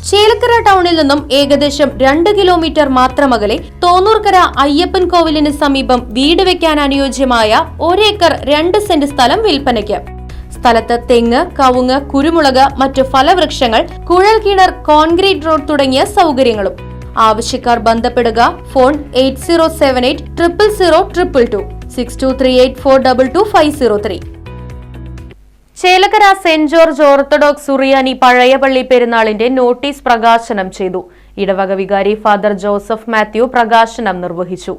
ചേലക്കര ടൗണിൽ നിന്നും ഏകദേശം 2 കിലോമീറ്റർ മാത്രമകലെ തോന്നൂർക്കര അയ്യപ്പൻ കോവിലിന് സമീപം വീട് വെക്കാൻ അനുയോജ്യമായ 1 ഏക്കർ 2 സെന്റ് സ്ഥലം വിൽപ്പനയ്ക്ക്. സ്ഥലത്ത് തെങ്ങ്, കവുങ്ങ്, കുരുമുളക്, മറ്റു ഫലവൃക്ഷങ്ങൾ, കുഴൽ കിണർ, കോൺക്രീറ്റ് റോഡ് തുടങ്ങിയ സൗകര്യങ്ങളും. ആവശ്യക്കാർ ബന്ധപ്പെടുക. Phone 8078 000 222 6238422503. Chelakkara saint George orthodox സുറിയാനി പഴയപള്ളി പെരുന്നാളിന്റെ നോട്ടീസ് പ്രകാശനം ചെയ്തു. ഇടവക വികാരി ഫാദർ ജോസഫ് മാത്യു പ്രകാശനം നിർവഹിച്ചു.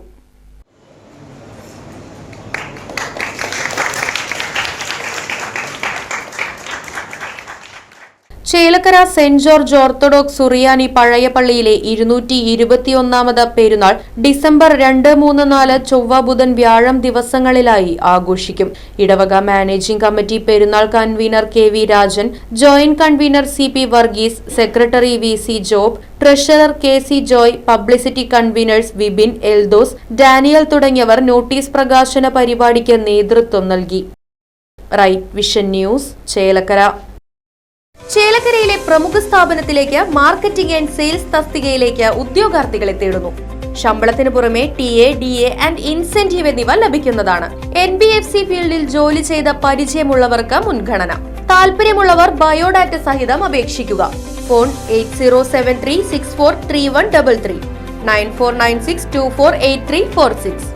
ചേലക്കര സെന്റ് ജോർജ് ഓർത്തഡോക്സ് സുറിയാനി പഴയപള്ളിയിലെ 221ാമത് പെരുന്നാൾ ഡിസംബർ 2, 3, 4 ചൊവ്വ, ബുധൻ, വ്യാഴം ദിവസങ്ങളിലായി ആഘോഷിക്കും. ഇടവക മാനേജിംഗ് കമ്മിറ്റി പെരുന്നാൾ convener KV Rajan, joint convener CP Varghese, secretary VC Job, treasurer KC Joy, publicity conveners Vipin, Eldhose, Daniel തുടങ്ങിയവർ നോട്ടീസ് പ്രകാശന പരിപാടിക്ക് നേതൃത്വം നൽകി. Right vision news, Chelakkara. ചേലക്കരയിലെ പ്രമുഖ സ്ഥാപനത്തിലേക്ക് മാർക്കറ്റിംഗ് ആൻഡ് സെയിൽസ് തസ്തികയിലേക്ക് ഉദ്യോഗാർത്ഥികളെ തേടുന്നു. ശമ്പളത്തിന് പുറമെ TA, DA ആൻഡ് ഇൻസെന്റീവ് എന്നിവ ലഭിക്കുന്നതാണ്. NBFC ഫീൽഡിൽ ജോലി ചെയ്ത പരിചയമുള്ളവർക്ക് മുൻഗണന. താല്പര്യമുള്ളവർ ബയോഡാറ്റ സഹിതം അപേക്ഷിക്കുക. ഫോൺ 8073643133 9496248346.